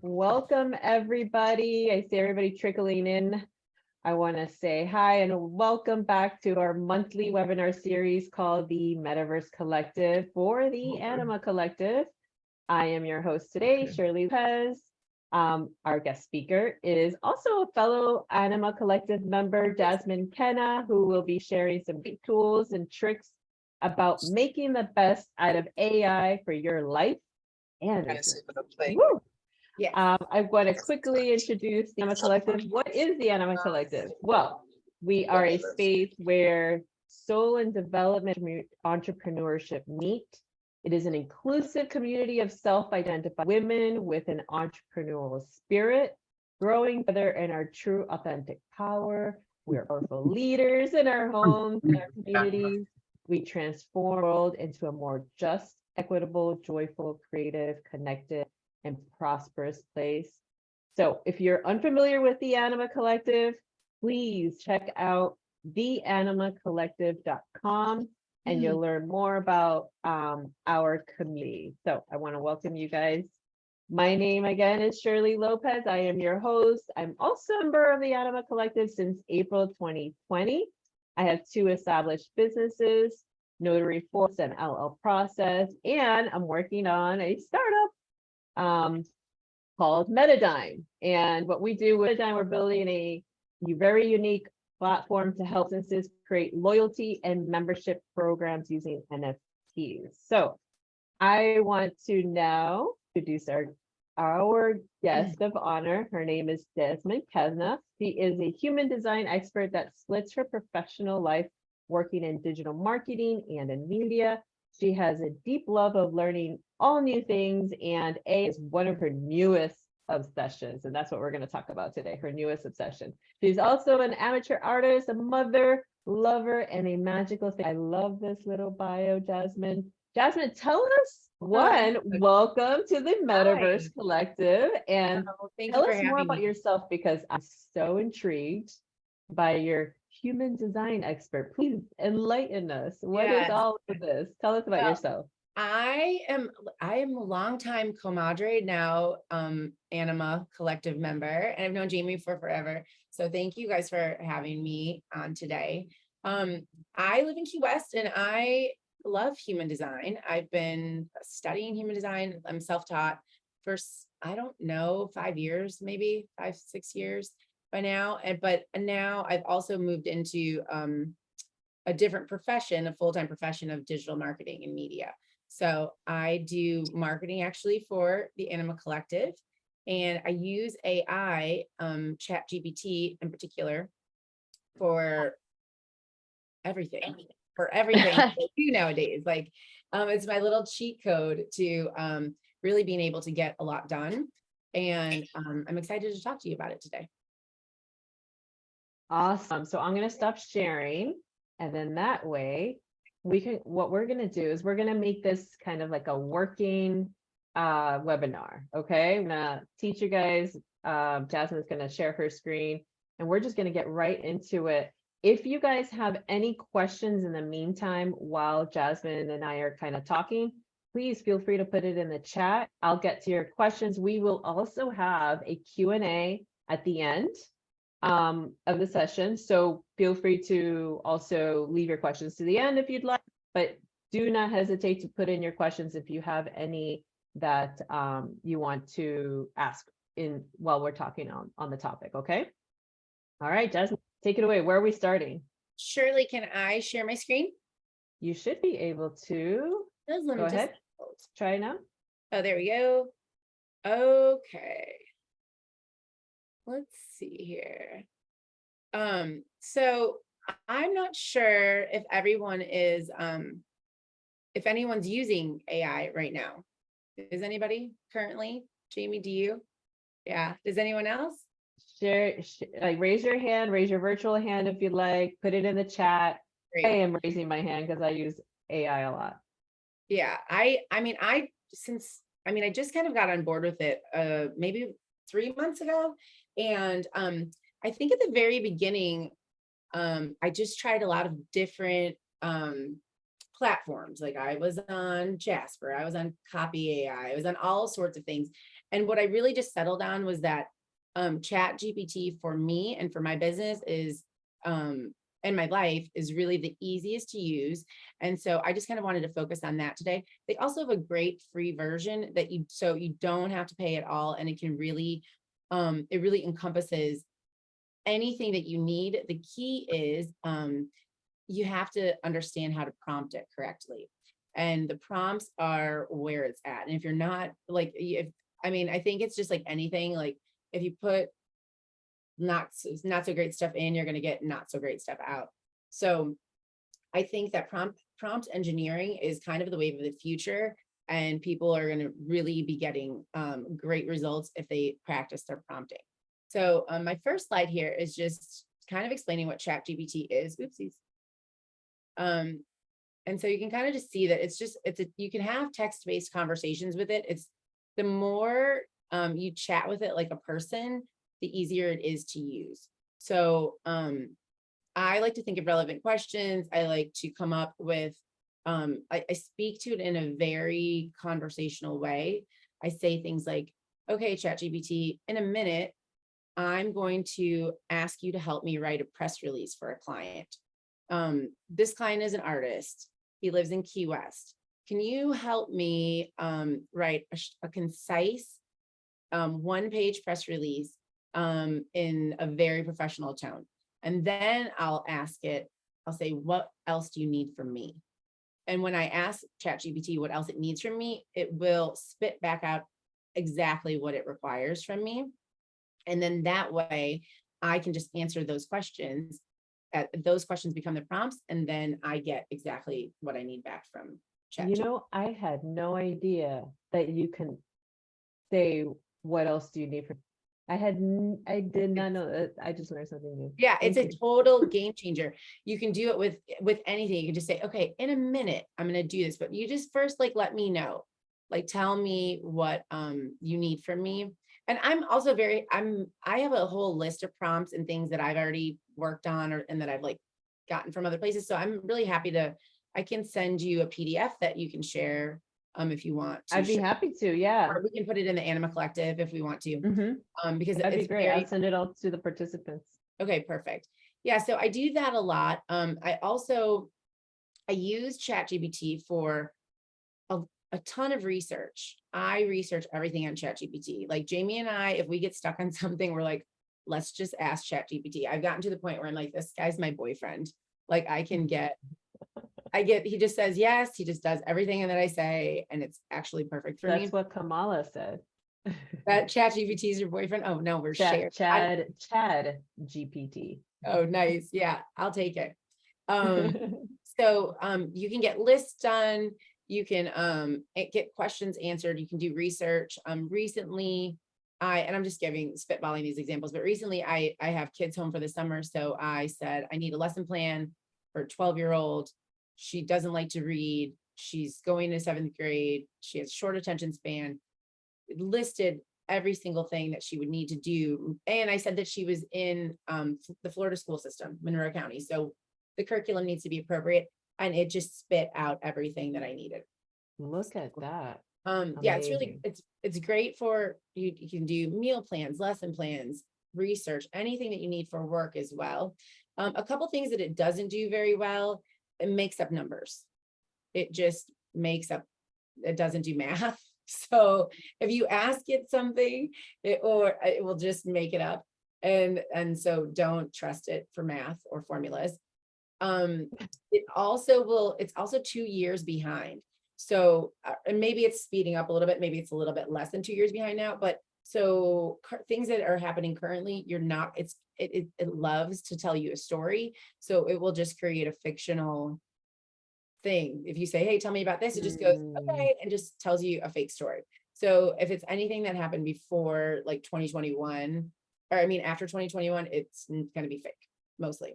Welcome, everybody. I see everybody trickling in. I want to say hi and welcome back to our monthly webinar series called the Metaverse Collective for the Anima Collective. I am your host today, Shirley Lopez. Our guest speaker is also a fellow Anima Collective member, Jasmine Kenna, who will be sharing some great tools and tricks about making the best out of AI for your life and business. Woo! Yeah. I want to quickly introduce the Anima Collective. What is the Anima Collective? Well, we are a space where soul and development entrepreneurship meet. It is an inclusive community of self-identified women with an entrepreneurial spirit, growing together in our true authentic power. We are powerful leaders in our homes, in our communities. We transform the world into a more just, equitable, joyful, creative, connected, and prosperous place. So if you're unfamiliar with the Anima Collective, please check out theanimacollective.com and you'll learn more about our community. So I want to welcome you guys. My name again is Shirley Lopez. I am your host. I'm also a member of the Anima Collective since April 2020. I have 2 established businesses, Notary Force and LL Process, and I'm working on a startup called Metadime. And what we do with Metadime, we're building a very unique platform to help businesses create loyalty and membership programs using NFTs. So I want to now introduce our guest of honor. Her name is Jasmine Kenna. She is a human design expert that splits her professional life working in digital marketing and in media. She has a deep love of learning all new things, and AI is one of her newest obsessions, and that's what we're going to talk about today, her newest obsession. She's also an amateur artist, a mother, lover, and a magical thing. I love this little bio, Jasmine. Jasmine, tell us welcome to the Metaverse Collective, and tell us more about yourself, because I'm so intrigued by your human design expert. Please enlighten us. What is all of this? Tell us about yourself. I am a longtime comadre, now Anima Collective member, and I've known Jamie for forever. So thank you guys for having me on today. I live in Key West and I love human design. I've been studying human design. I'm self-taught for, I don't know, 5 years, maybe 5, 6 years by now. But now I've also moved into a different profession, a full-time profession of digital marketing and media. So I do marketing actually for the Anima Collective, and I use AI, Chat GPT in particular, for everything. I do nowadays. Like, it's my little cheat code to really being able to get a lot done. And I'm excited to talk to you about it today. Awesome. So I'm going to stop sharing, and then that way what we're going to do is we're going to make this kind of like a working webinar. Okay. I'm going to teach you guys. Jasmine's going to share her screen, and we're just going to get right into it. If you guys have any questions in the meantime, while Jasmine and I are kind of talking, please feel free to put it in the chat. I'll get to your questions. We will also have a Q&A at the end of the session, so feel free to also leave your questions to the end if you'd like, but do not hesitate to put in your questions if you have any that you want to ask while we're talking on the topic. Okay. All right, Jasmine, take it away. Where are we starting? Shirley, can I share my screen? You should be able to. Go ahead. Try now. Oh, there we go. Okay. Let's see here. So I'm not sure if everyone is, if anyone's using AI right now. Is anybody currently? Jamie, do you? Yeah. Does anyone else? Share, like raise your hand, raise your virtual hand if you'd like, put it in the chat. Great. I am raising my hand because I use AI a lot. Yeah, I just kind of got on board with it maybe 3 months ago. And I think at the very beginning, I just tried a lot of different platforms. Like I was on Jasper, I was on Copy AI, I was on all sorts of things. And what I really just settled on was that Chat GPT for me and for my business is and my life is really the easiest to use. And so I just kind of wanted to focus on that today. They also have a great free version that so you don't have to pay at all. And it can really, it really encompasses anything that you need. The key is you have to understand how to prompt it correctly. And the prompts are where it's at. And if you're not like, I think it's just like anything, like if you put not so great stuff in, you're going to get not so great stuff out. So I think that prompt engineering is kind of the wave of the future, and people are going to really be getting great results if they practice their prompting. So my first slide here is just kind of explaining what Chat GPT is. Oopsies. And so you can kind of just see that you can have text-based conversations with it. It's the more you chat with it like a person, the easier it is to use. So I like to think of relevant questions. I like to come up with, I speak to it in a very conversational way. I say things like, okay, ChatGPT, in a minute, I'm going to ask you to help me write a press release for a client. This client is an artist. He lives in Key West. Can you help me write a concise one-page press release in a very professional tone? And then I'll ask it, I'll say, what else do you need from me? And when I ask ChatGPT what else it needs from me, it will spit back out exactly what it requires from me. And then that way I can just answer those questions. Those questions become the prompts, and then I get exactly what I need back from ChatGPT. I had no idea that you can say, what else do you need from? I did not know that. I just learned something new. Yeah, it's a total game changer. You can do it with anything. You can just say, okay, in a minute, I'm going to do this, but you just first let me know, tell me what you need from me. And I'm also I have a whole list of prompts and things that I've already worked on and that I've gotten from other places. So I'm really happy I can send you a PDF that you can share if you want to. I'd be happy to, yeah. Or we can put it in the Anima Collective if we want to. Because that'd it's be great. I'll send it all to the participants. Okay, perfect. Yeah, so I do that a lot. I use ChatGPT for a ton of research. I research everything on ChatGPT. Like Jamie and I, if we get stuck on something, we're like, let's just ask ChatGPT. I've gotten to the point where I'm like, this guy's my boyfriend. He just says yes, he just does everything that I say, and it's actually perfect for me. That's what Kamala said. That ChatGPT is your boyfriend? Oh no, we're shared. Chad GPT. Oh, nice. Yeah, I'll take it. So you can get lists done. You can get questions answered. You can do research. Recently, I'm just spitballing these examples, but recently I have kids home for the summer. So I said, I need a lesson plan for a 12-year-old. She doesn't like to read. She's going to 7th grade. She has short attention span. It listed every single thing that she would need to do. And I said that she was in the Florida school system, Monroe County. So the curriculum needs to be appropriate. And it just spit out everything that I needed. Look at that. Yeah, it's really, it's great for you. You can do meal plans, lesson plans, research, anything that you need for work as well. A couple things that it doesn't do very well, it makes up numbers. It just makes up, it doesn't do math. So if you ask it something, it will just make it up. And so don't trust it for math or formulas. It's also 2 years behind. So, and maybe it's speeding up a little bit, maybe it's a little bit less than 2 years behind now, but so things that are happening currently, it loves to tell you a story. So it will just create a fictional thing. If you say, hey, tell me about this, it just goes, okay, and just tells you a fake story. So if it's anything that happened before 2021, or after 2021, it's going to be fake mostly.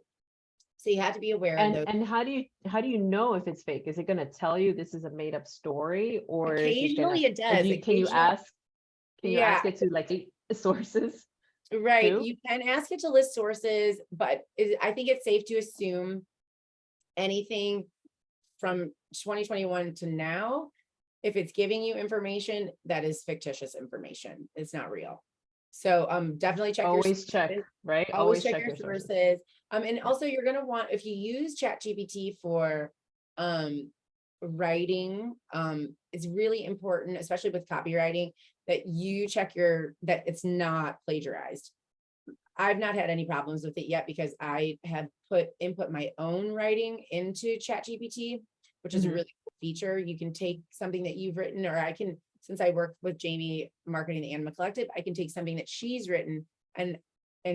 So you have to be aware of those. And how do you know if it's fake? Is it going to tell you this is a made up story, or occasionally it does? Can you ask it to sources? Right. Too? You can ask it to list sources, but I think it's safe to assume anything from 2021 to now, if it's giving you information, that is fictitious information. It's not real. So definitely check Always check, right? always check your sources. sources. And also you're going to want, if you use Chat GPT for writing, it's really important, especially with copywriting, that you check that it's not plagiarized. I've not had any problems with it yet because I have input my own writing into Chat GPT, which is a really cool feature. You can take something that you've written, or I can, since I work with Jamie marketing the Anima Collective, I can take something that she's written and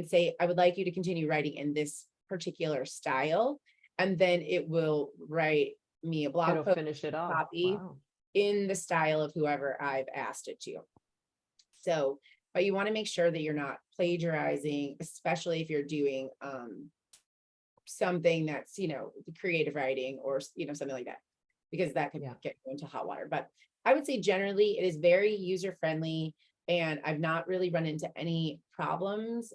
say, I would like you to continue writing in this particular style. And then it will write me a blog post, finish it off. copy in the style of whoever I've asked it to. So, but you want to make sure that you're not plagiarizing, especially if you're doing something that's, creative writing or, something like that, because that could get you into hot water. But I would say generally it is very user friendly, and I've not really run into any problems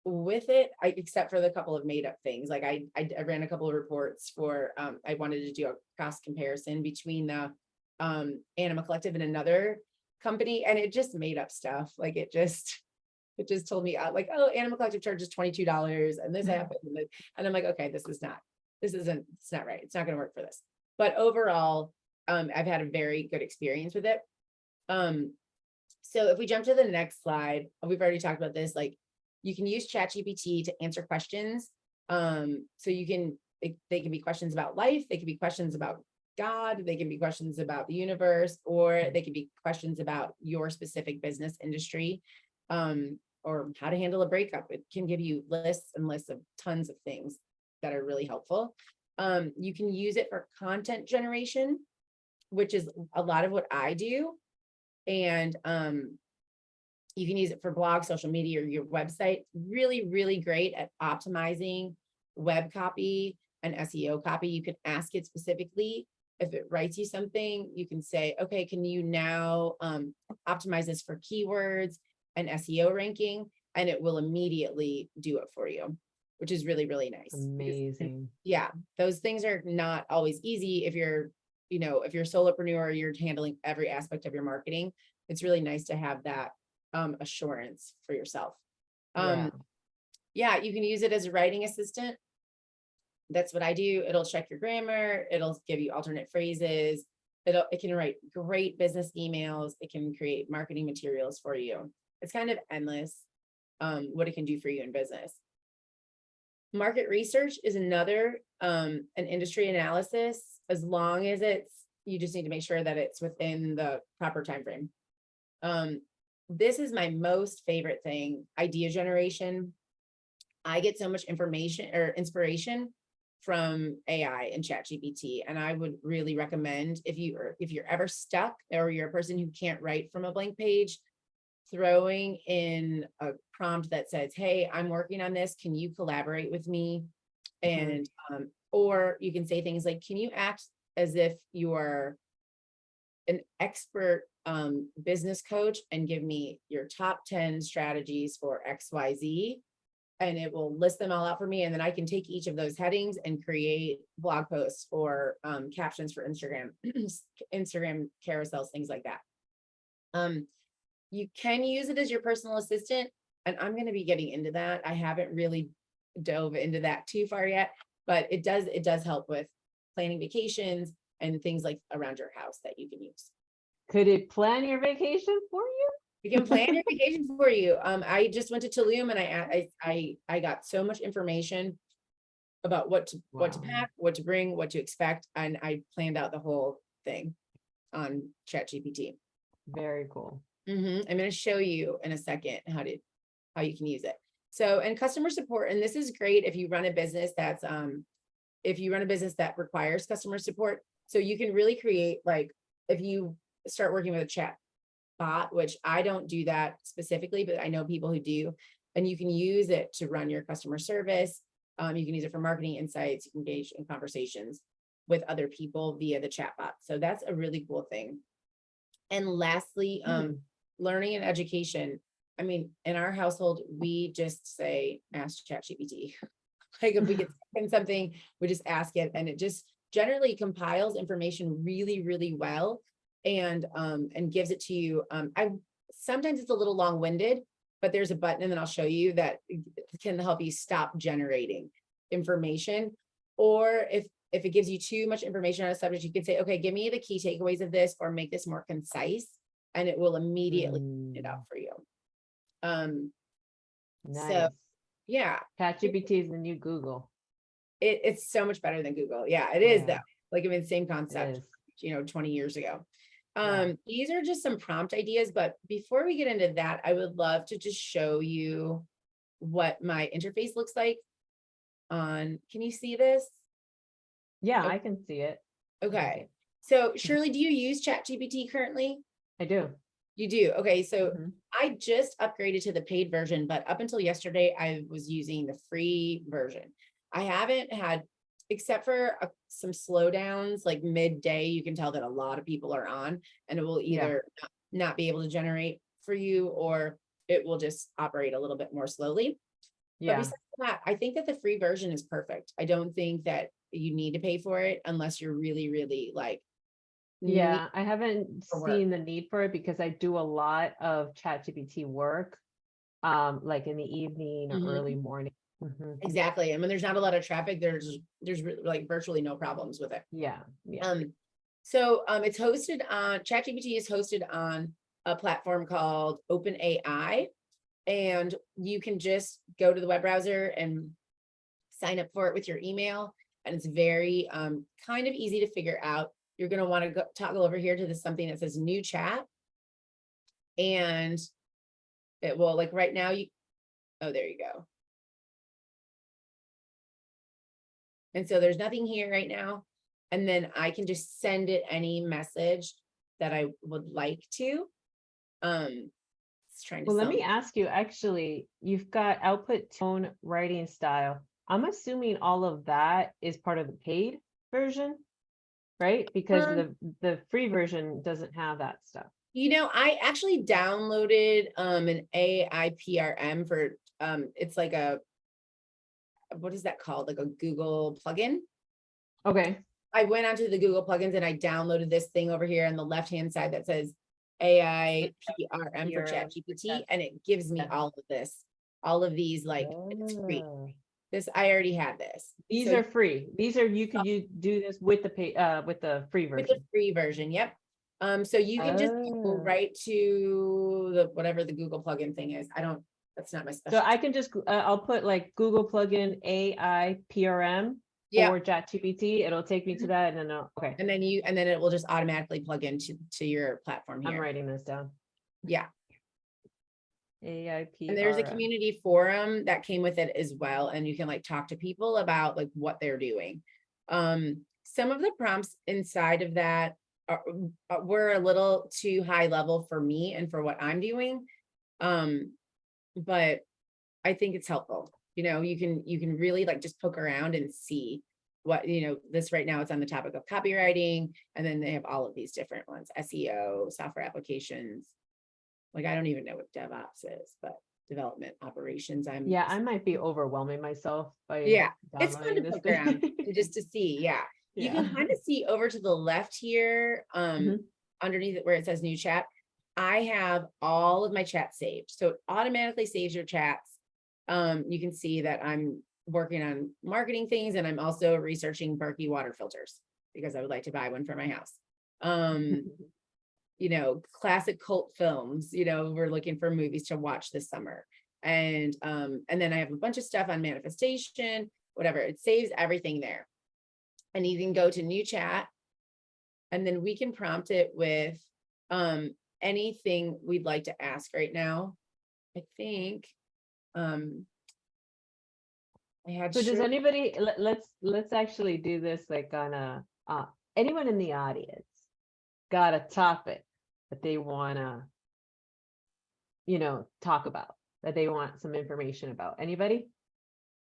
with it, except for the couple of made up things. Like I ran a couple of reports for, I wanted to do a cross comparison between the Anima Collective and another company, and it just made up stuff. Like it just told me like, oh, Anima Collective charges $22 and this happened. And I'm like, okay, it's not right. It's not going to work for this. But overall, I've had a very good experience with it. So if we jump to the next slide, we've already talked about this, like you can use Chat GPT to answer questions. So they can be questions about life. They can be questions about God, they can be questions about the universe, or they can be questions about your specific business industry, or how to handle a breakup. It can give you lists and lists of tons of things that are really helpful. You can use it for content generation, which is a lot of what I do. And you can use it for blog, social media, or your website. Really, really great at optimizing web copy and SEO copy. You can ask it specifically. If it writes you something, you can say, okay, can you now optimize this for keywords and SEO ranking? And it will immediately do it for you, which is really, really nice. Amazing. Yeah, those things are not always easy. If you're a solopreneur, you're handling every aspect of your marketing. It's really nice to have that assurance for yourself. Yeah, you can use it as a writing assistant. That's what I do. It'll check your grammar. It'll give you alternate phrases. It can write great business emails. It can create marketing materials for you. It's kind of endless what it can do for you in business. Market research is another, an industry analysis, as long as you just need to make sure that it's within the proper time frame. This is my most favorite thing, idea generation. I get so much information or inspiration from AI and Chat GPT. And I would really recommend, if you're ever stuck or you're a person who can't write from a blank page, throwing in a prompt that says, hey, I'm working on this. Can you collaborate with me? And, or you can say things like, can you act as if you're an expert business coach and give me your top 10 strategies for XYZ? And it will list them all out for me. And then I can take each of those headings and create blog posts or captions for Instagram, Instagram carousels, things like that. You can use it as your personal assistant. And I'm going to be getting into that. I haven't really dove into that too far yet, but it does help with planning vacations and things like around your house that you can use. Could it plan your vacation for you? We can plan your vacation for you. I just went to Tulum and I got so much information about what to pack, what to bring, what to expect, and I planned out the whole thing on Chat GPT. Very cool. I'm going to show you in a second how you can use it. So, and customer support, and this is great if you run a business that requires customer support. So you can really create, like, if you start working with a chat bot, which I don't do that specifically, but I know people who do, and you can use it to run your customer service. You can use it for marketing insights. You can engage in conversations with other people via the chat bot. So that's a really cool thing. And lastly, learning and education. I mean, in our household, we just say, ask Chat GPT. Like if we get stuck in something, we just ask it, and it just generally compiles information really, really well and gives it to you. Sometimes it's a little long-winded, but there's a button, and then I'll show you that can help you stop generating information. Or if it gives you too much information on a subject, you can say, okay, give me the key takeaways of this, or make this more concise, and it will immediately put it out for you. Nice. So yeah, Chat GPT is the new Google. it's so much better than Google. Yeah, it is Yeah. though. Like, I mean, same It concept, is. 20 years ago. Yeah. These are just some prompt ideas, but before we get into that, I would love to just show you what my interface looks like can you see this? Yeah, Okay. I can see it. Okay. So Shirley, do you use Chat GPT currently? I do. You do? Okay. So Mhm. I just upgraded to the paid version, but up until yesterday, I was using the free version. I haven't had, except for some slowdowns, like midday, you can tell that a lot of people are on, and it will either not be able to generate for you, or it will just operate a little bit more slowly. But Yeah. besides that, I think that the free version is perfect. I don't think that you need to pay for it unless you're really, really like, Yeah, I haven't for work. seen the need for it because I do a lot of Chat GPT work, like in the evening or Mhm. early morning. Mhm. Exactly. And when there's not a lot of traffic, there's like virtually no problems with it. Yeah, yeah. So it's hosted on, ChatGPT is hosted on a platform called OpenAI, and you can just go to the web browser and sign up for it with your email, and it's very kind of easy to figure out. You're going to want to toggle over here to something that says new chat, and it will, like right now, oh, there you go. And so there's nothing here right now. And then I can just send it any message that I would like to. It's trying to Well, let sell me me. ask you, actually, you've got output, tone, writing style. I'm assuming all of that is part of the paid version, right? Because the free version doesn't have that stuff. I actually downloaded an AI PRM for it's like what is that called? Like a Google plugin. Okay. I went onto the Google plugins and I downloaded this thing over here on the left-hand side that says AI PRM for Chat GPT, and it gives me all of this, all of these, like it's free. Oh. This, I already had this. These So are free. These are, you do this with the pay, with the free with the version. free version, yep. So you can just go Oh. right to the whatever the Google plugin thing is. That's not my So specialty. I can just, I'll put like Google plugin AI PRM Yeah. for Chat GPT. It'll take me to that, and then okay. And then it will just automatically plug into your platform here. I'm writing this down. Yeah. AI PRM. And there's a community forum that came with it as well, and you can like talk to people about like what they're doing. Some of the prompts inside of that were a little too high level for me and for what I'm doing. But I think it's helpful. You can really like just poke around and see what, this right now it's on the topic of copywriting, and then they have all of these different ones, SEO, software applications. Like, I don't even know what DevOps is, but development operations. I might be overwhelming myself by it's fun to downloading this poke thing. around just to see. Yeah. You can kind of see over to the left here, underneath it where it says new chat. I have all of my chats saved. So it automatically saves your chats. You can see that I'm working on marketing things, and I'm also researching Berkey water filters because I would like to buy one for my house. Classic cult films, we're looking for movies to watch this summer. And then I have a bunch of stuff on manifestation, whatever. It saves everything there. And you can go to new chat, and then we can prompt it with anything we'd like to ask right now. I think I had So does anybody, let's actually do this like on anyone in the audience got a topic that they want to, talk about, that they want some information about? Anybody?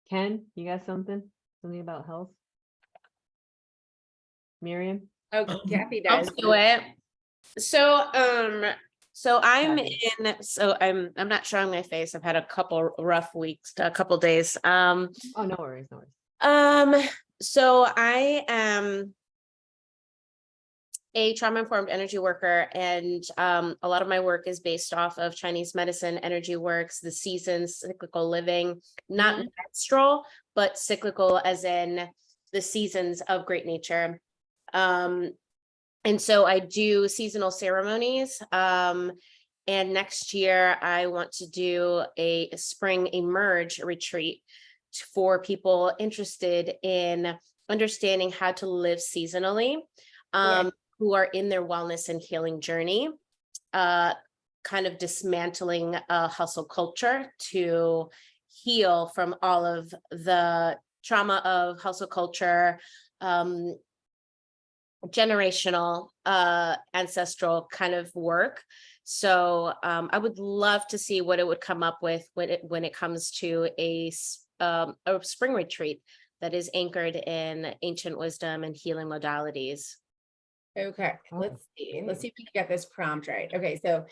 Ken, you got something about health? Miriam? Oh, Kathy I'll does. do it. So I'm Kathy. I'm not showing my face. I've had a couple rough weeks, a couple days. Oh, no worries, no worries. So I am a trauma-informed energy worker, and a lot of my work is based off of Chinese medicine, energy works, the seasons, cyclical living, not menstrual, but cyclical as in the seasons of great nature. And so I do seasonal ceremonies. And next year I want to do a spring emerge retreat for people interested in understanding how to live seasonally, who are in their wellness and healing journey, kind of dismantling a hustle culture to heal from all of the trauma of hustle culture, generational, ancestral kind of work. So I would love to see what it would come up with when it comes to a spring retreat that is anchored in ancient wisdom and healing modalities. Okay, let's see if we can get this prompt right. Okay, so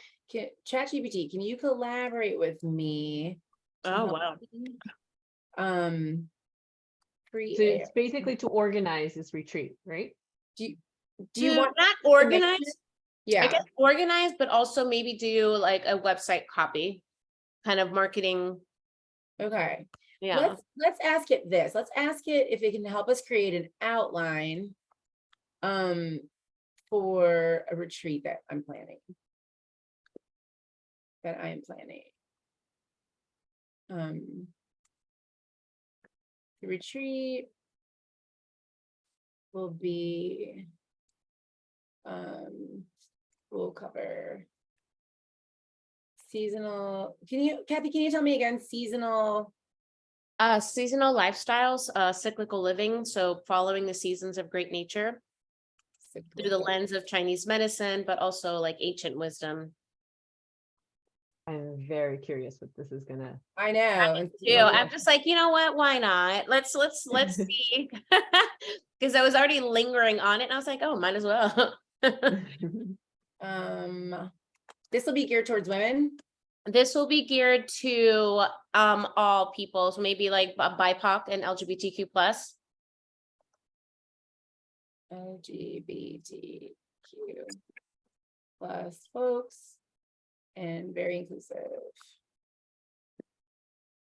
Chat GPT, can you collaborate with me? Oh, wow. So Create. it's basically to organize this retreat, right? Do you want not organize? Yeah. I guess organize, but also maybe do like a website copy, kind of marketing. Okay. Yeah. Let's ask it this. Let's ask it if it can help us create an outline for a retreat that I'm planning. The retreat will be we'll cover seasonal. Kathy, can you tell me again, seasonal? Seasonal lifestyles, cyclical living. So following the seasons of great nature through the lens of Chinese medicine, but also like ancient wisdom. I'm very curious what this is gonna. I know. I'm just like, you know what? Why not? Let's see. Because I was already lingering on it, and I was like, oh, might as well. This will be geared towards women. This will be geared to all people, so maybe like BIPOC and LGBTQ plus. LGBTQ plus folks and very inclusive.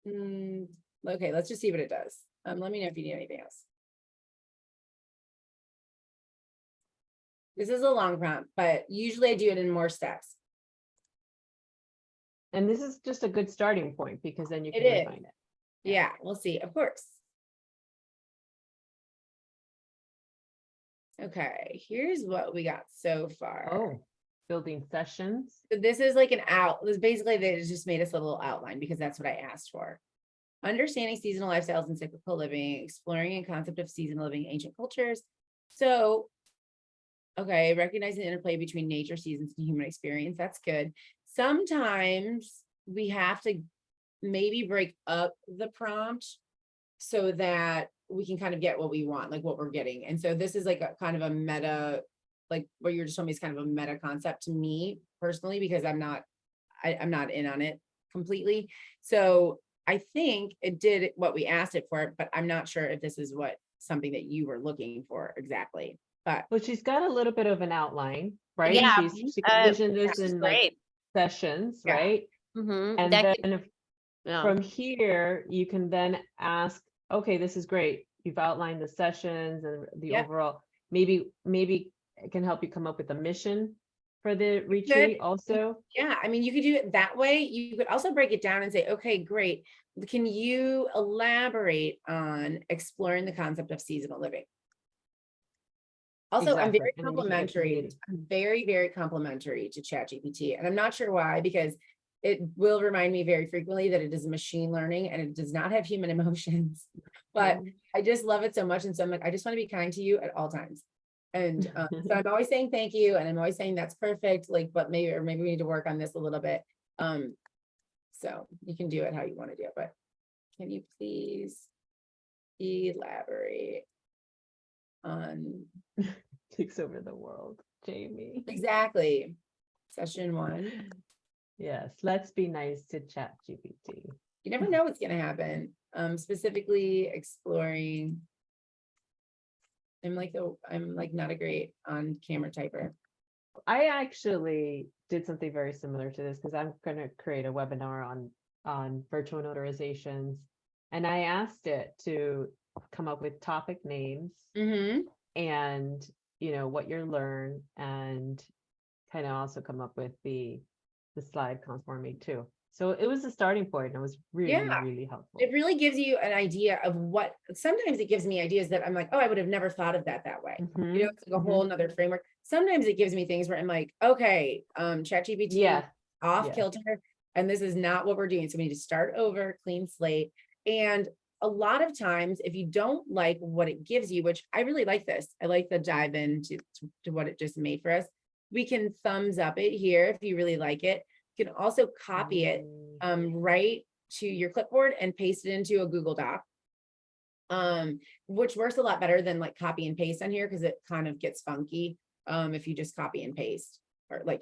Okay, let's just see what it does. Let me know if you need anything else. This is a long prompt, but usually I do it in more steps. And this is just a good starting point because then you can It is. refine it. Yeah, we'll see, of course. Okay, here's what we got so far. Oh, building sessions. So this is like this basically they just made us a little outline because that's what I asked for. Understanding seasonal lifestyles and cyclical living, exploring a concept of seasonal living, ancient cultures. So, okay, recognizing the interplay between nature, seasons, and human experience. That's good. Sometimes we have to maybe break up the prompt so that we can kind of get what we want, like what we're getting. And so this is like a kind of a meta, like what you're just telling me is kind of a meta concept to me personally, because I'm not in on it completely. So I think it did what we asked it for, but I'm not sure if this is something that you were looking for exactly. But well, she's got a little bit of an outline, right? Yeah, She can envision this in like great. sessions, Yeah. right? Mm-hmm. And That then from here, you can then ask, okay, this is great. You've outlined the sessions and the overall, maybe it can help you come up with a mission for the retreat also. Yeah, I mean, you could do it that way. You could also break it down and say, okay, great. Can you elaborate on exploring the concept of seasonal living? Also, Exactly. I'm very complimentary. I'm very, very complimentary to Chat GPT. And I'm not sure why, because it will remind me very frequently that it is machine learning and it does not have human emotions. But I just love it so much. And so I'm like, I just want to be kind to you at all times. And so I'm always saying thank you. And I'm always saying that's perfect. Like, but maybe we need to work on this a little bit. So you can do it how you want to do it. But can you please elaborate on takes over the world, Jamie? Exactly. Session 1. Yes, let's be nice to Chat GPT. You never know what's going to happen. Specifically exploring I'm like not a great on camera typer. I actually did something very similar to this because I'm going to create a webinar on virtual notarizations, and I asked it to come up with topic names Mm-hmm. and what you learn, and kind of also come up with the slide counts for me too. So it was a starting point, and it was really, Yeah. really helpful. It really gives you an idea of what, sometimes it gives me ideas that I'm like, oh, I would have never thought of that way. Mhm, It's like a mhm. whole nother framework. Sometimes it gives me things where I'm like, okay, Chat GPT Yeah, off yeah. kilter, and this is not what we're doing. So we need to start over, clean slate. And a lot of times, if you don't like what it gives you, which I really like this, I like the dive into to what it just made for us. We can thumbs up it here if you really like it. You can also copy it right to your clipboard and paste it into a Google Doc. Which works a lot better than like copy and paste on here because it kind of gets funky if you just copy and paste, or like,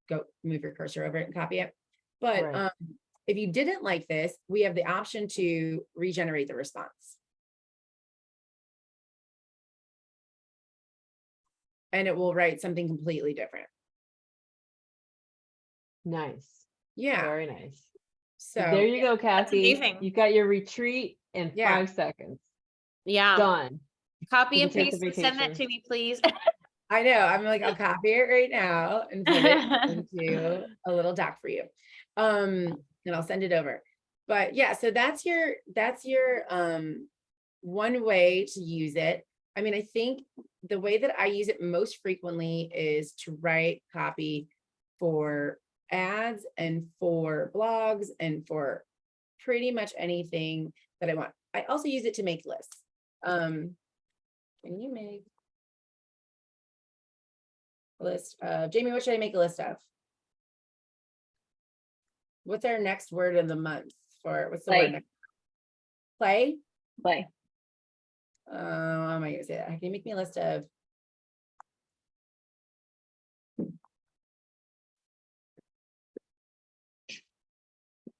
go move your cursor over it and copy it. But Right. if you didn't like this, we have the option to regenerate the response. And it will write something completely different. Nice. Yeah. Very nice. So there you go, Kathy. amazing. You got your retreat in Yeah. 5 seconds. Yeah. Done. Copy You and can take paste a and send that vacation. to me, please. I know. I'm like, I'll copy it right now and put it into a little doc for you. And I'll send it over. But yeah, so that's your one way to use it. I mean, I think the way that I use it most frequently is to write copy for ads and for blogs and for pretty much anything that I want. I also use it to make lists. Can you make a list of, Jamie, what should I make a list of? What's our next word of the month for, what's the word? Play? Play. How am I gonna say that? Can you make me a list of?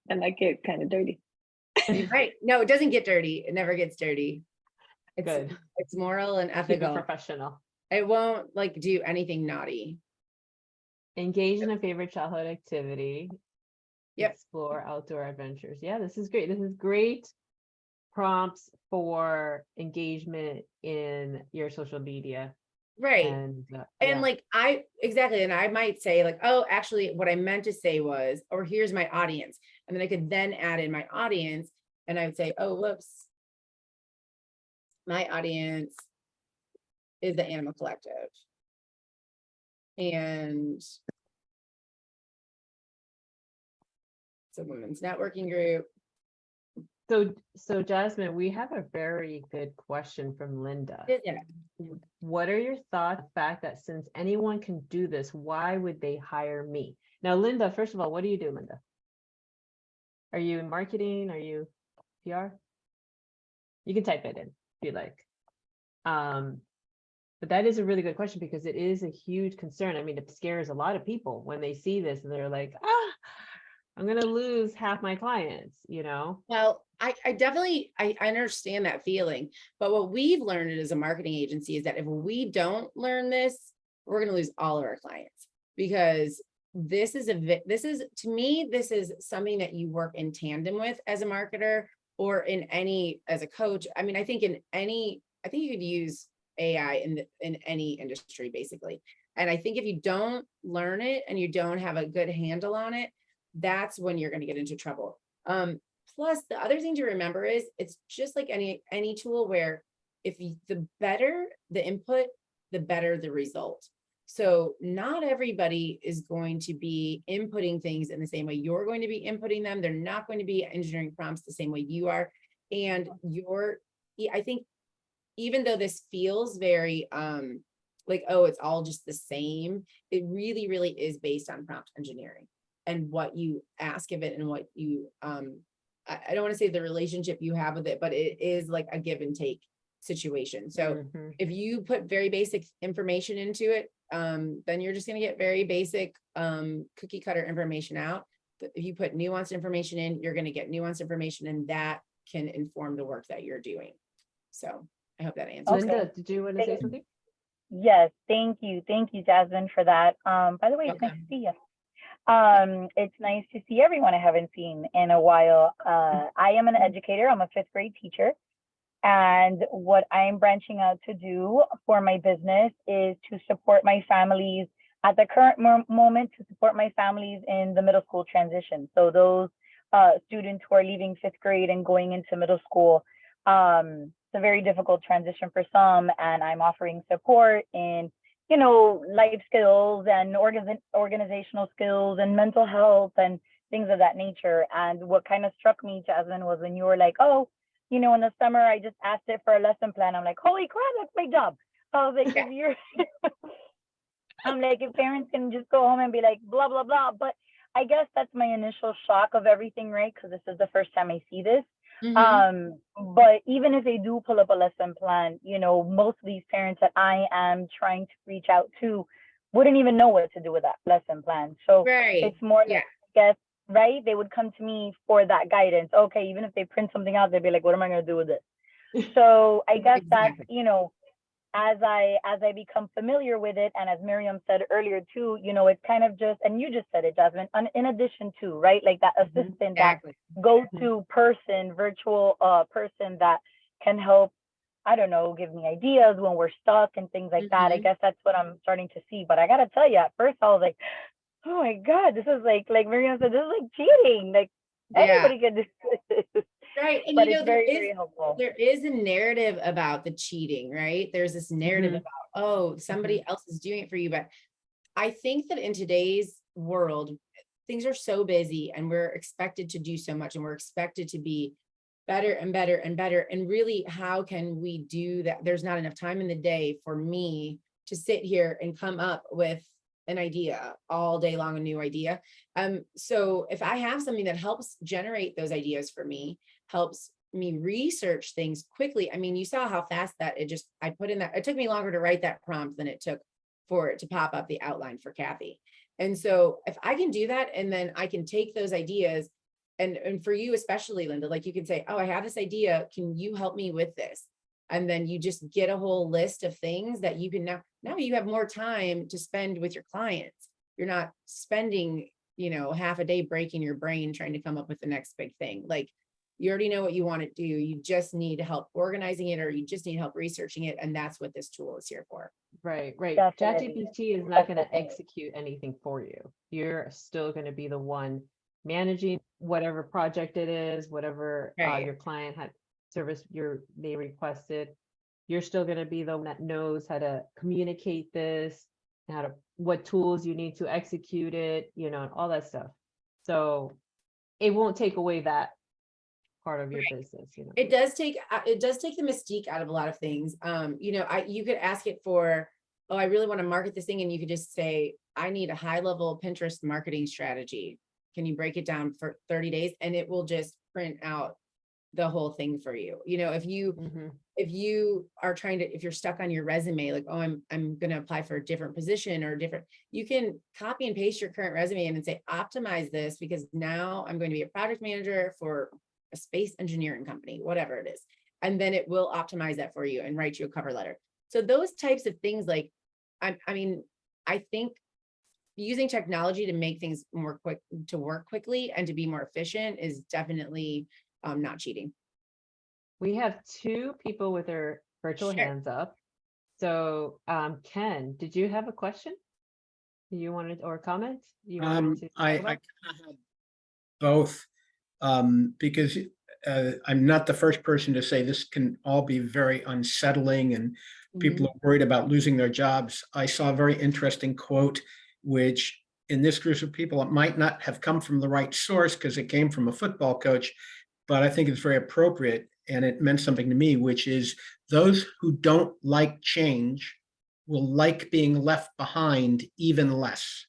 And I get kind of dirty. You're right. No, it doesn't get dirty. It never gets dirty. Good. It's moral and Keep it ethical. professional. It won't like do anything naughty. Engage in a favorite childhood activity. Yep. Explore outdoor adventures. Yeah, this is great. This is great prompts for engagement in your social media. Right. And And like exactly. And I might say like, oh, actually what I meant to say was, or here's my audience. And then I could then add in my audience and I would say, oh, whoops. My audience is the Animal Collective. And it's a women's networking group. So Jasmine, we have a very good question from Linda. Yeah. What are your thoughts on the fact that since anyone can do this, why would they hire me? Now, Linda, first of all, what do you do, Linda? Are you in marketing? Are you PR? You can type it in if you like. But that is a really good question because it is a huge concern. I mean, it scares a lot of people when they see this and they're like, I'm going to lose half my clients, Well, I definitely, I understand that feeling, but what we've learned as a marketing agency is that if we don't learn this, we're going to lose all of our clients because this is to me, this is something that you work in tandem with as a marketer or as a coach. I mean, I think you could use AI in any industry basically. And I think if you don't learn it and you don't have a good handle on it, that's when you're going to get into trouble. Plus the other thing to remember is it's just like any tool where the better the input, the better the result. So not everybody is going to be inputting things in the same way you're going to be inputting them. They're not going to be engineering prompts the same way you are. And I think even though this feels very like, oh, it's all just the same, it really, really is based on prompt engineering and what you ask of it and what you, I don't want to say the relationship you have with it, but it is like a give and take situation. So if you put very basic information into it, then you're just going to get very basic cookie cutter information out. If you put nuanced information in, you're going to get nuanced information and that can inform the work that you're doing. So I hope that answers. Okay. Linda, did you want to say something? Yes, thank you. Thank you, Jasmine, for that. By the way, it's nice to Welcome. see you. It's nice to see everyone I haven't seen in a while. I am an educator. I'm a 5th grade teacher. And what I'm branching out to do for my business is to support my families at the current moment, to support my families in the middle school transition. So those students who are leaving 5th grade and going into middle school, it's a very difficult transition for some, and I'm offering support in, you know, life skills and organizational skills and mental health and things of that nature. And what kind of struck me, Jasmine, was when you were like, oh, you know, in the summer, I just asked it for a lesson plan. I'm like, holy crap, that's my job. I was like, if you're, I'm like, if parents can just go home and be like, blah, blah, blah. But I guess that's my initial shock of everything, right? Because this is the first time I see this. But even if they do pull up a lesson plan, you know, most of these parents that I am trying to reach out to wouldn't even know what to do with that lesson plan. So Right. it's more Yeah. like, I guess, right? They would come to me for that guidance. Okay, even if they print something out, they'd be like, what am I going to do with it? So I guess that's, Exactly. you know, as I become familiar with it, and as Miriam said earlier too, you know, it's kind of just, and you just said it, Jasmine, in addition to, right, like that assistant, Exactly. that go-to person, virtual person that can help, I don't know, give me ideas when we're stuck and things like that. I guess that's what I'm starting to see. But I gotta tell you, at first I was like, oh my God, this is like Miriam said, this is like cheating. Like Yeah. anybody can do this. Right. And But you know, it's very, very helpful. there is a narrative about the cheating, right? There's this narrative about, oh, somebody else is doing it for you. But I think that in today's world, things are so busy and we're expected to do so much and we're expected to be better and better and better. And really, how can we do that? There's not enough time in the day for me to sit here and come up with an idea all day long, a new idea. So if I have something that helps generate those ideas for me, helps me research things quickly. I mean, you saw how fast that I put in that, it took me longer to write that prompt than it took for it to pop up the outline for Kathy. And so if I can do that, and then I can take those ideas, and for you, especially Linda, like you can say, oh, I have this idea. Can you help me with this? And then you just get a whole list of things that you can now you have more time to spend with your clients. You're not spending, you know, half a day breaking your brain trying to come up with the next big thing. Like, you already know what you want to do. You just need help organizing it, or you just need help researching it. And that's what this tool is here for. Right. Chat Definitely. GPT is not going to execute anything for you. You're still going to be the one managing whatever project it is, whatever Right. your client had service they requested. You're still going to be the one that knows how to communicate this, what tools you need to execute it, you know, and all that stuff. So it won't take away that part of your business, you know. It does take the mystique out of a lot of things. You know, you could ask it for, oh, I really want to market this thing, and you could just say, I need a high level Pinterest marketing strategy. Can you break it down for 30 days? And it will just print out the whole thing for you. You know, if you are if you're stuck on your resume, like, oh, I'm going to apply for a different position or you can copy and paste your current resume and say, optimize this, because now I'm going to be a project manager for a space engineering company, whatever it is. And then it will optimize that for you and write you a cover letter. So those types of things, like, I mean, I think using technology to make things more quick, to work quickly and to be more efficient is definitely not cheating. We have 2 people with their virtual hands up. So Ken, did you have a question? You wanted, or comment? You wanted to I talk kind about? of had both, because I'm not the first person to say this can all be very unsettling, and people are worried about losing their jobs. I saw a very interesting quote, which in this group of people, it might not have come from the right source because it came from a football coach, but I think it's very appropriate, and it meant something to me, which is those who don't like change will like being left behind even less.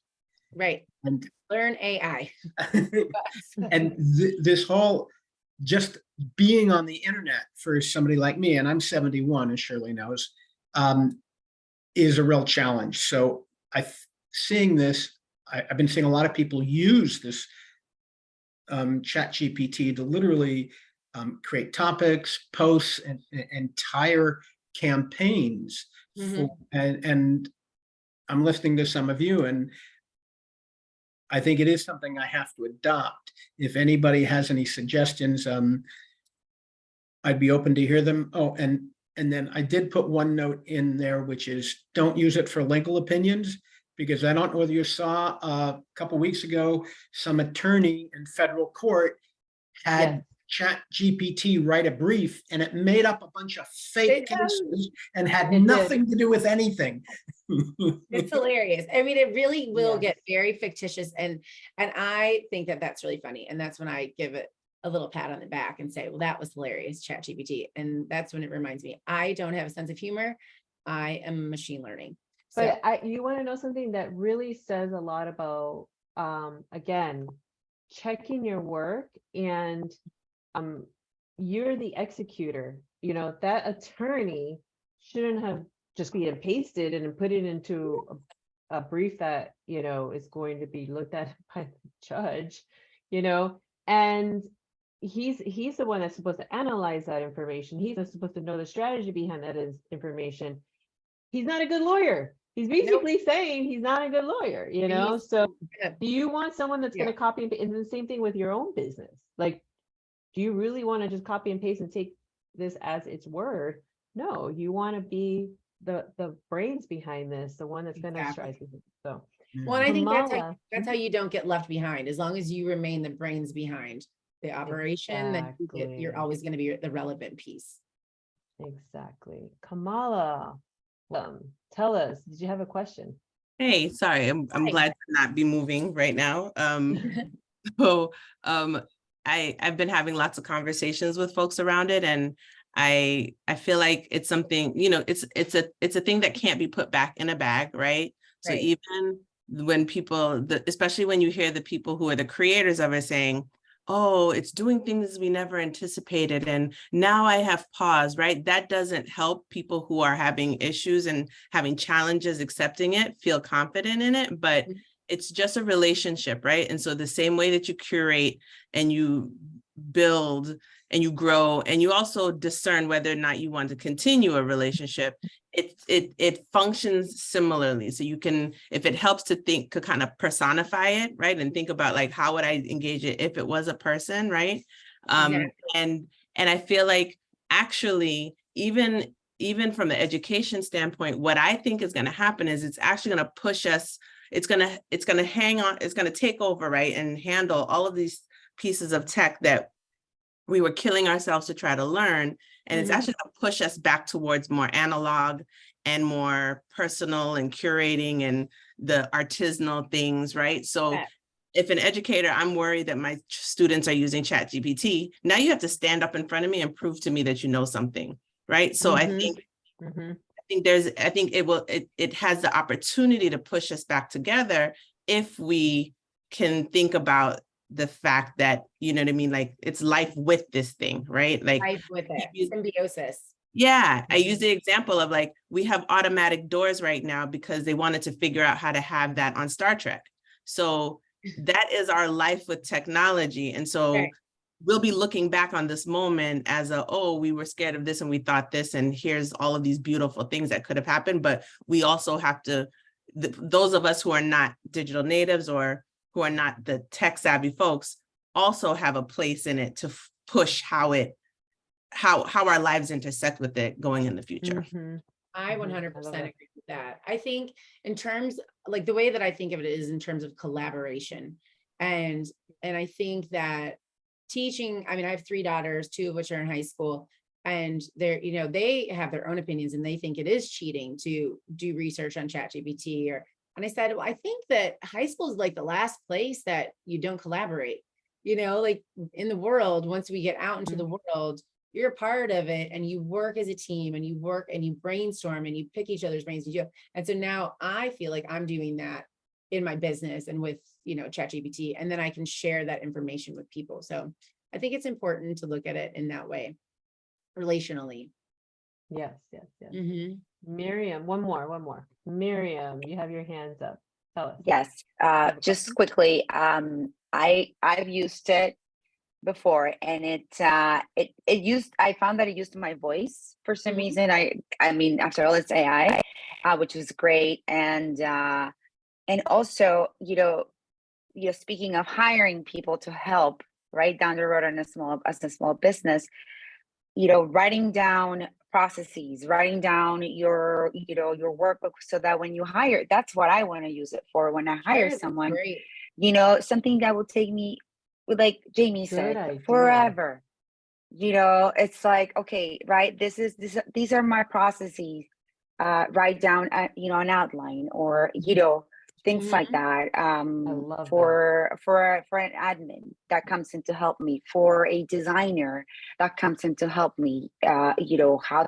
Right. And learn AI. and this whole just being on the internet for somebody like me, and I'm 71, as Shirley knows, is a real challenge. So seeing this, I've been seeing a lot of people use this Chat GPT to literally create topics, posts, and entire campaigns Mhm. and I'm listening to some of you, and I think it is something I have to adopt. If anybody has any suggestions, I'd be open to hear them. Oh, and then I did put one note in there, which is don't use it for legal opinions, because I don't know whether you saw a couple weeks ago, some attorney in federal court had Chat GPT write a brief, and it made up a bunch of fake It does. cases and had It did. nothing to do with anything. It's hilarious. I mean, it really will Yes. get very fictitious, and I think that that's really funny, and that's when I give it a little pat on the back and say, well, that was hilarious, Chat GPT. And that's when it reminds me, I don't have a sense of humor. I am machine learning. So But you want to know something that really says a lot about, again, checking your work, and you're the executor. You know, that attorney shouldn't have just be pasted and put it into a brief that, you know, is going to be looked at by the judge, you know, and he's the one that's supposed to analyze that information. He's not supposed to know the strategy behind that information. He's not a good lawyer. He's basically saying he's not a good lawyer, you know? So do you want someone that's going to copy and paste? And the same thing with your own business. Like, do you really want to just copy and paste and take this as its word? No, you want to be the brains behind this, the one that's going to strive. So, well, and I think Kamala. that's how you don't get left behind. As long as you remain the brains behind the operation, then you're always going to be the relevant piece. Exactly. Kamala, tell us, did you have a question? Hey, sorry, I'm glad to not be moving right now. So I've been having lots of conversations with folks around it, and I feel like it's something, you know, it's a thing that can't be put back in a bag, right? So even when people, especially when you hear the people who are the creators of it saying, oh, it's doing things we never anticipated, and now I have pause, right? That doesn't help people who are having issues and having challenges accepting it, feel confident in it, but it's just a relationship, right? And so the same way that you curate and you build and you grow, and you also discern whether or not you want to continue a relationship, it functions similarly. So you can, if it helps to think, could kind of personify it, right? And think about like, how would I engage it if it was a person, right? And I feel like actually, even from the education standpoint, what I think is going to happen is it's actually going to push us, it's going to hang on, it's going to take over, right? And handle all of these pieces of tech that we were killing ourselves to try to learn. And it's actually going to push us back towards more analog and more personal and curating and the artisanal things, right? So if an educator, I'm worried that my students are using Chat GPT, now you have to stand up in front of me and prove to me that you know something, right? So I think it has the opportunity to push us back together if we can think about the fact that, you know what I mean? Like, it's life with this thing, right? Like life with it, symbiosis. Yeah, I use the example of like, we have automatic doors right now because they wanted to figure out how to have that on Star Trek. So that is our life with technology. And so we'll be looking back on this moment as oh, we were scared of this and we thought this, and here's all of these beautiful things that could have happened. But we also have to, those of us who are not digital natives or who are not the tech savvy folks also have a place in it to push how our lives intersect with it going in the future. I 100% agree with that. I think in terms, like the way that I think of it is in terms of collaboration. And I think that teaching, I mean, I have 3 daughters, 2 of which are in high school, and they're, you know, they have their own opinions and they think it is cheating to do research on Chat GPT and I said, well, I think that high school is like the last place that you don't collaborate, you know, like in the world, once we get out into the world, you're a part of it and you work as a team and you work and you brainstorm and you pick each other's brains. And so now I feel like I'm doing that in my business and with, you know, Chat GPT, and then I can share that information with people. So I think it's important to look at it in that way, relationally. Yes. Miriam, one more. Miriam, you have your hands up. Tell us. Yes, just quickly, I've used it before, and I found that it used my voice for some reason. I mean, after all, it's AI, which is great. And also, speaking of hiring people to help right down the road as a small business, writing down processes, writing down your workbook, so that when you hire, that's what I want to use it for. When I hire someone, Great. something that will take me, like Jamie Good said, idea. forever. It's like, okay, right, these are my processes. Write down an outline, or things like that. love For an admin that comes in to help me, for a designer that comes in to help me, how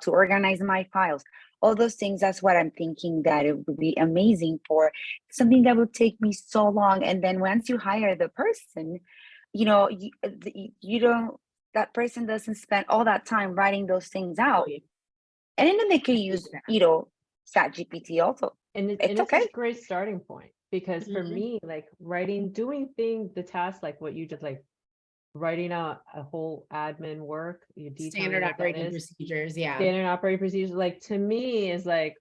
to organize my files, all those things. That's what I'm thinking, that it would be amazing for something that would take me so long. And then once you hire the person, you don't, that person doesn't spend all that time writing those things out. And then they could use, Chat GPT also. And it's okay. a great starting point, because for me, like doing the tasks like what you just like writing out a whole admin work, Standard operating procedures. Yeah. Standard operating procedures, like to me is like,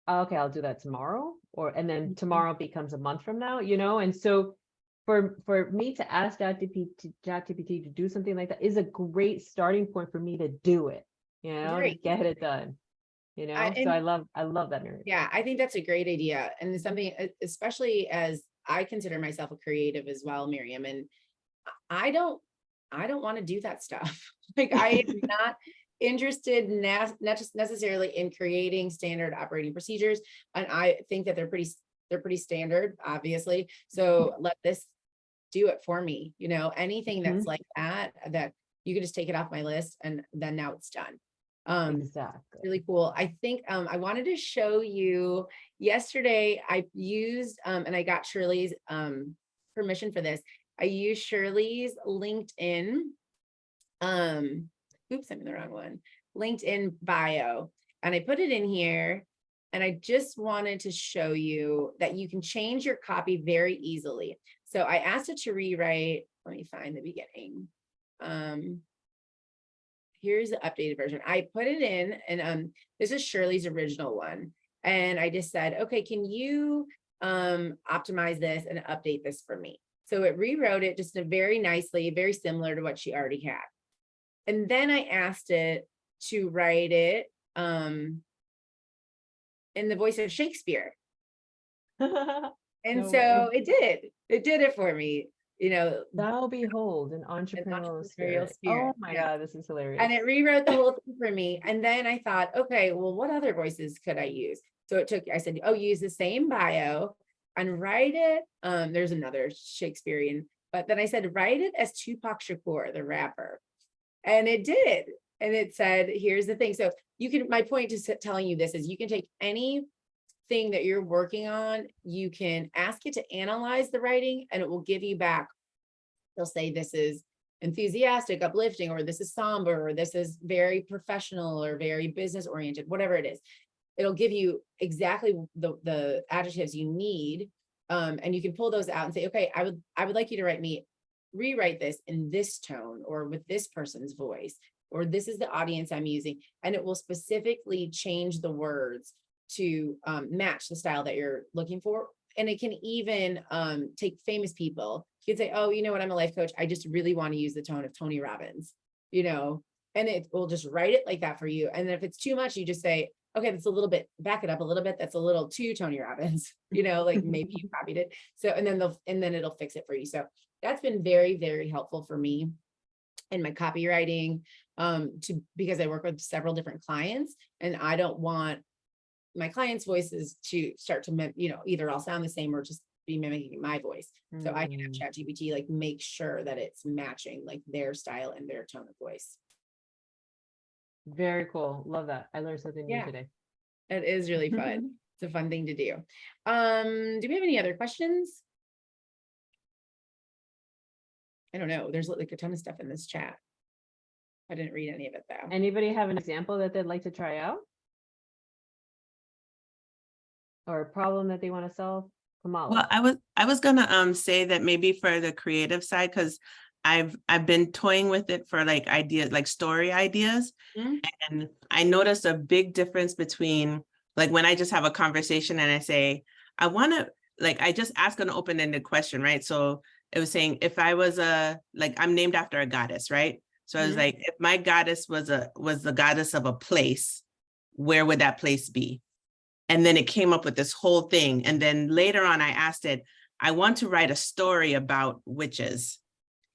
okay, I'll do that tomorrow, and then tomorrow becomes a month from now, and so for me to ask Chat GPT to do something like that is a great starting point for me to do it, to get it done. So I love that, Miriam. Yeah, I think that's a great idea. And it's something, especially as I consider myself a creative as well, Miriam, and I don't want to do that stuff. Like, I am not interested not just necessarily in creating standard operating procedures. And I think that they're pretty standard, obviously. So let this do it for me. Anything that's like that you can just take it off my list, and then now it's done. Exactly. Really cool. I think I wanted to show you yesterday. I used and I got Shirley's permission for this. I used Shirley's LinkedIn. Oops, I'm in the wrong one. LinkedIn bio, and I put it in here. And I just wanted to show you that you can change your copy very easily. So I asked it to rewrite. Let me find the beginning. Here's the updated version. I put it in, and this is Shirley's original one. And I just said, okay, can you optimize this and update this for me? So it rewrote it just very nicely, very similar to what she already had. And then I asked it to write it in the voice of Shakespeare. And so it did it for me. Thou behold an entrepreneurial spirit. Oh my God, this is hilarious. And it rewrote the whole thing for me. And then I thought, okay, well, what other voices could I use? So I said, use the same bio and write it. There's another Shakespearean, but then I said, write it as Tupac Shakur, the rapper. And it did. And it said, here's the thing. So my point to telling you this is, you can take anything that you're working on, you can ask it to analyze the writing, and it will give you back. They'll say, this is enthusiastic, uplifting, or this is somber, or this is very professional or very business oriented, whatever it is. It'll give you exactly the adjectives you need. And you can pull those out and say, okay, I would like you to rewrite this in this tone, or with this person's voice, or this is the audience I'm using. And it will specifically change the words to match the style that you're looking for. And it can even take famous people. You can say, oh, you know what, I'm a life coach. I just really want to use the tone of Tony Robbins, and it will just write it like that for you. And then if it's too much, you just say, okay, that's a little bit, back it up a little bit. That's a little too Tony Robbins, like maybe you copied it. So, and then it'll fix it for you. So that's been very, very helpful for me in my copywriting, because I work with several different clients, and I don't want my clients' voices to start to, either all sound the same or just be mimicking my voice. So I can have Chat GPT make sure that it's matching their style and their tone of voice. Very cool. Love that. I learned something new today. It is really fun. It's a fun thing to do. Do we have any other questions? I don't know. There's a ton of stuff in this chat. I didn't read any of it though. Anybody have an example that they'd like to try out? Or a problem that they want to solve? Kamala. Well, I was gonna say that maybe for the creative side, because I've been toying with it for like ideas, like story ideas. Mhm. And I noticed a big difference between like when I just have a conversation and I say, I want to, like, I just ask an open-ended question, right? So it was saying, if I was like, I'm named after a goddess, right? So I was Mhm. like, if my goddess was the goddess of a place, where would that place be? And then it came up with this whole thing. And then later on, I asked it, I want to write a story about witches.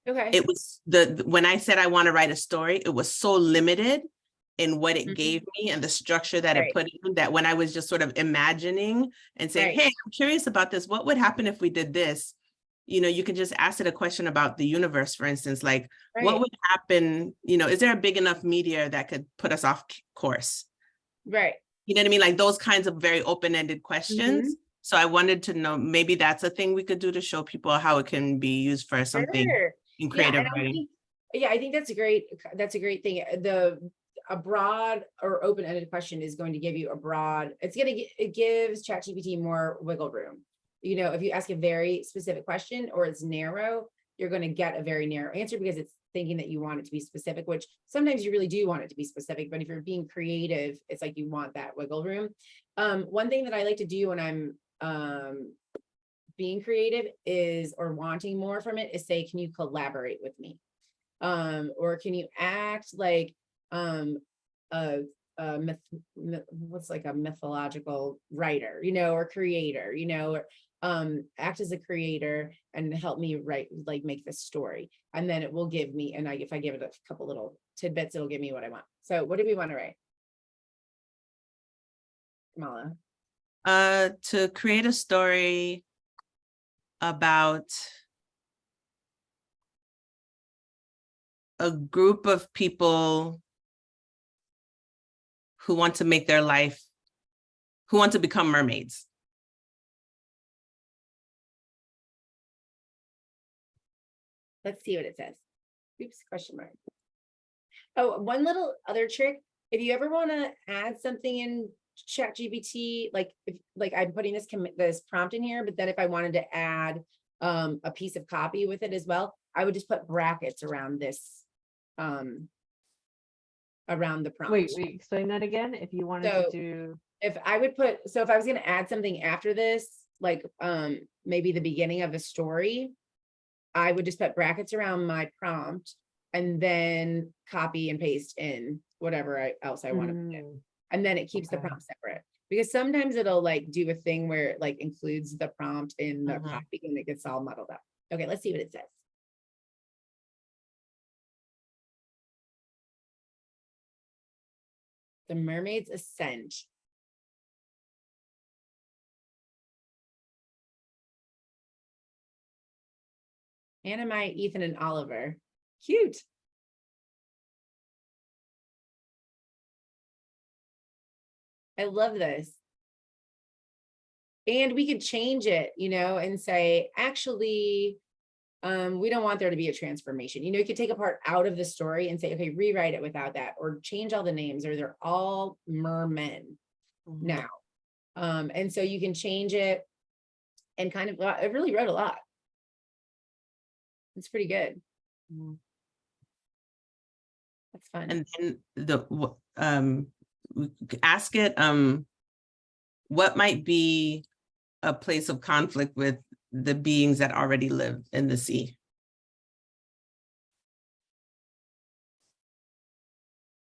Okay. It was when I said I want to write a story, it was so limited in what it Mhm. gave me and the structure that Right. it put in, that when I was just sort of imagining and saying, Right. hey, I'm curious about this. What would happen if we did this? You know, you can just ask it a question about the universe, for instance, like what Right. would happen? You know, is there a big enough meteor that could put us off course? Right. You know what I mean? Like those kinds of very open-ended questions. Mhm. So I wanted to know, maybe that's a thing we could do to show people how it can be used for something Sure. in Yeah, creative and I writing. think, I think that's a great thing. A broad or open-ended question is going to give you it gives Chat GPT more wiggle room. You know, if you ask a very specific question or it's narrow, you're going to get a very narrow answer because it's thinking that you want it to be specific, which sometimes you really do want it to be specific, but if you're being creative, it's like you want that wiggle room. One thing that I like to do when I'm being creative or wanting more from it is say, can you collaborate with me? Or can you act like a what's like a mythological writer, or creator, or act as a creator and help me write, like make this story. And then it will give me, and if I give it a couple little tidbits, it'll give me what I want. So what do we want to write? Kamala. To create a story about a group of people who want to make their life, who want to become mermaids. Let's see what it says. Oops, question mark. Oh, one little other trick. If you ever want to add something in Chat GPT, like if I'm putting this prompt in here, but then if I wanted to add a piece of copy with it as well, I would just put brackets around this around the prompt. Wait, explain that again. If you wanted to do, if I was going to add something after this, like maybe the beginning of a story, I would just put brackets around my prompt and then copy and paste in whatever else I want to put in. And then it keeps the prompt separate, because sometimes it'll like do a thing where it like includes the prompt in the copy and it gets all muddled up. Okay, let's see what it says. The Mermaid's Ascent. Anna, Maya, Ethan, and Oliver. Cute. I love this. And we could change it, and say, actually, we don't want there to be a transformation. You could take a part out of the story and say, okay, rewrite it without that, or change all the names, or they're all mermen now. And so you can change it and kind of, it really wrote a lot. It's pretty good. That's fun. And then ask it, what might be a place of conflict with the beings that already live in the sea?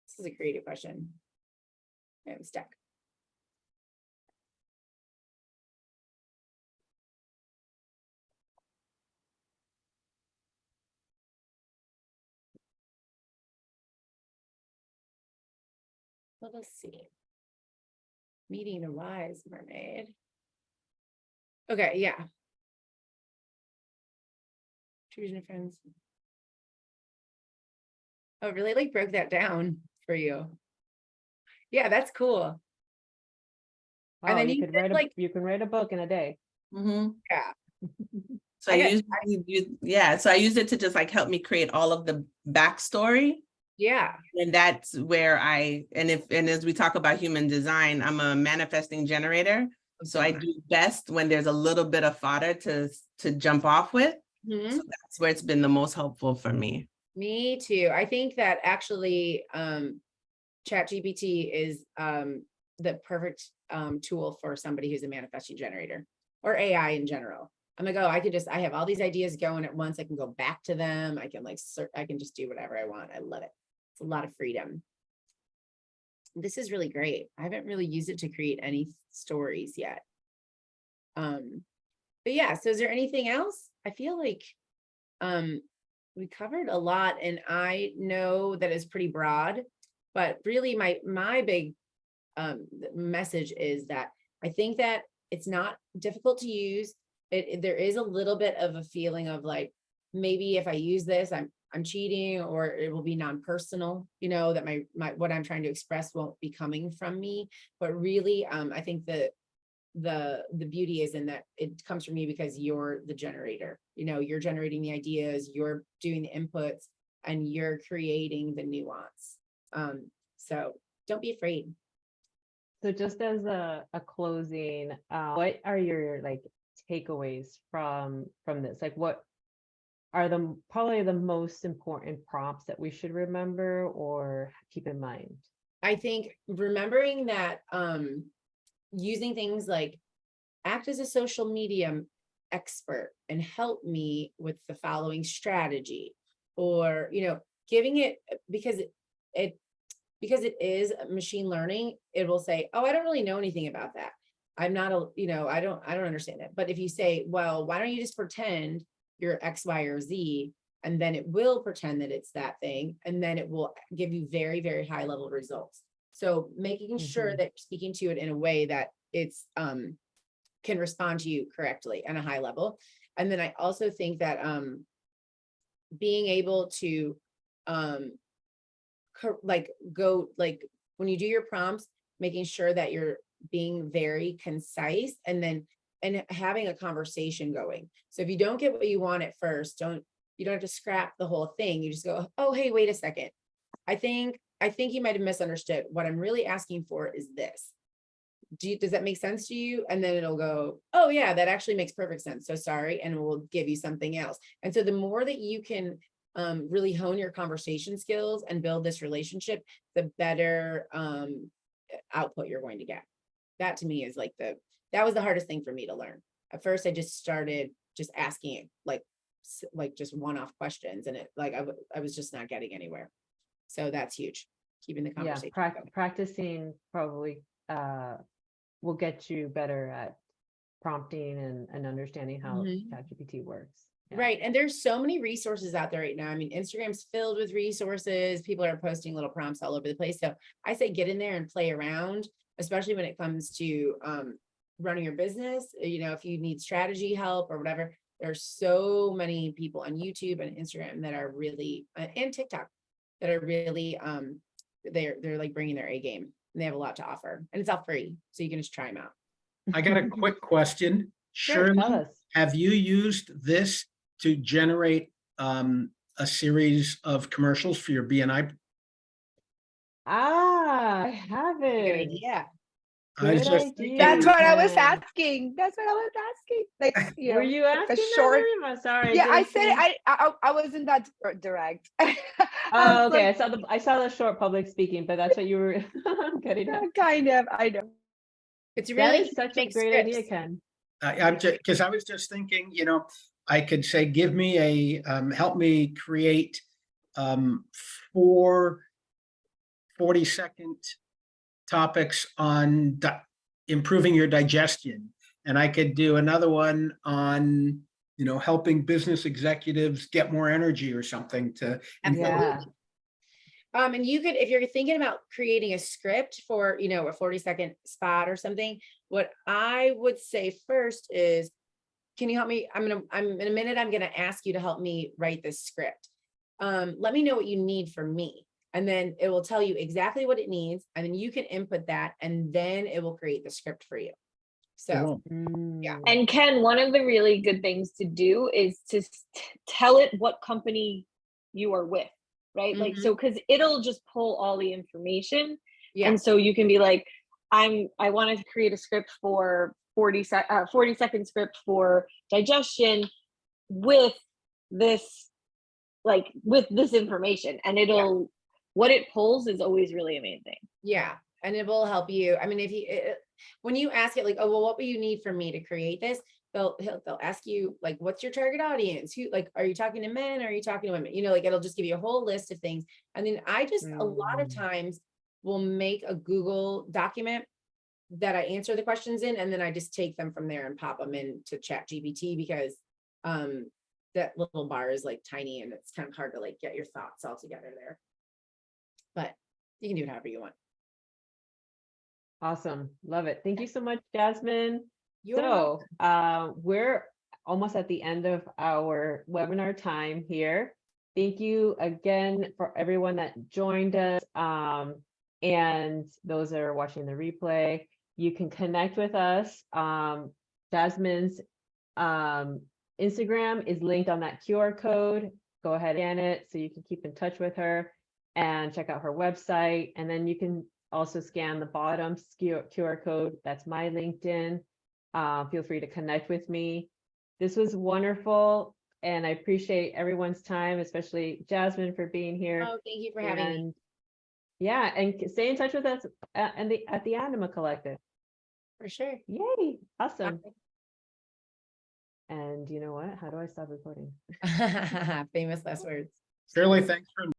This is a creative question. I'm stuck. Let us see. Meeting a wise mermaid. Okay, yeah. Choosing a friends. Oh, it really like broke that down for you. Yeah, that's cool. wow, And then you can write a book in a day. Yeah. So I used it to just like help me create all of the backstory. Yeah. And that's where and as we talk about human design, I'm a manifesting generator. So I do best when there's a little bit of fodder to jump off with. Mhm. So that's where it's been the most helpful for me. Me too. I think that actually Chat GPT is the perfect tool for somebody who's a manifesting generator or AI in general. I'm like, oh, I have all these ideas going at once. I can go back to them. I can I can just do whatever I want. I love it. It's a lot of freedom. This is really great. I haven't really used it to create any stories yet. But yeah, so is there anything else? I feel like we covered a lot, and I know that it's pretty broad, but really my big message is that I think that it's not difficult to use. There is a little bit of a feeling of like, maybe if I use this, I'm cheating, or it will be non-personal, that my what I'm trying to express won't be coming from me. But really, I think the beauty is in that it comes from you because you're the generator. You're generating the ideas, you're doing the inputs, and you're creating the nuance. So don't be afraid. So just as a closing, what are your like takeaways from this? Like, what are probably the most important prompts that we should remember or keep in mind? I think remembering that using things like act as a social media expert and help me with the following strategy, or giving it, because it is machine learning, it will say, oh, I don't really know anything about that. I'm not I don't understand it. But if you say, well, why don't you just pretend you're X, Y, or Z, and then it will pretend that it's that thing, and then it will give you very, very high level results. So making sure that you're speaking to it in a way that it's can respond to you correctly and a high level. And then I also think that being able to when you do your prompts, making sure that you're being very concise, and having a conversation going. So if you don't get what you want at first, you don't have to scrap the whole thing. You just go, oh, hey, wait a second. I think you might have misunderstood. What I'm really asking for is this. Does that make sense to you? And then it'll go, oh yeah, that actually makes perfect sense. So sorry. And we'll give you something else. And so the more that you can really hone your conversation skills and build this relationship, the better output you're going to get. That to me is like that was the hardest thing for me to learn. At first, I just started just asking it like just one-off questions, and I was just not getting anywhere. So that's huge. Keeping the conversation. Yeah, practicing probably will get you better at prompting and understanding how Chat GPT works. Yeah. Right. And there's so many resources out there right now. I mean, Instagram's filled with resources. People are posting little prompts all over the place. So I say get in there and play around, especially when it comes to running your business. If you need strategy help or whatever, there's so many people on YouTube and Instagram that are really, and TikTok, that are really, they're like bringing their A game, and they have a lot to offer, and it's all free. So you can just try them out. I got a quick question. Sure, Shirley, tell us. have you used this to generate a series of commercials for your BNI? I haven't. Good idea. I was Good just idea. thinking, That's what I was Ken. asking. That's what I was asking. Like, Were you asking that, short. Miriam? I'm sorry. Yeah, I didn't said see. I wasn't that direct. Oh, okay. Like, I saw the short public speaking, but that's what you were getting at. kind of. I know. It's That really is such a make great scripts. idea, Ken. I'm just because I was just thinking, I could say, give me a help me create 4 40-second topics on improving your digestion, and I could do another one on helping business executives get more energy or something to Yeah. And you could, if you're thinking about creating a script for, a 40-second spot or something, what I would say first is, can you help me? in a minute, I'm going to ask you to help me write this script. Let me know what you need from me. And then it will tell you exactly what it needs. And then you can input that, and then it will create the script for you. So, yeah. And Ken, one of the really good things to do is to tell it what company you are with, right? Like, so, because it'll just pull all the information. Yeah. And so you can be like, I wanted to create a script for 40-second script for digestion with this, like with this information, and it'll, what it pulls is always really amazing. Yeah, and it will help you. I mean, if you, when you ask it like, oh, well, what will you need from me to create this? They'll ask you like, what's your target audience? Who, like, are you talking to men? Or are you talking to women? You know, like it'll just give you a whole list of things. And then I just, a lot of times will make a Google document that I answer the questions in, and then I just take them from there and pop them into Chat GPT, because that little bar is like tiny and it's kind of hard to like get your thoughts all together there. But you can do it however you want. Awesome. Love it. Thank you so much, Jasmine. You're So we're almost at the end of our webinar time here. Thank you again for everyone that joined us, and those that are watching the replay. You can connect with us. Jasmine's Instagram is linked on that QR code. Go ahead and scan it so you can keep in touch with her and check out her website. And then you can also scan the bottom QR code. That's my LinkedIn. Feel free to connect with me. This was wonderful, and I appreciate everyone's time, especially Jasmine for being here. Oh, thank you for having me. Yeah, and stay in touch with us at the Anima Collective. For sure. Yay, awesome. Okay. And you know what? How do I stop recording? Famous last words. Shirley, thanks for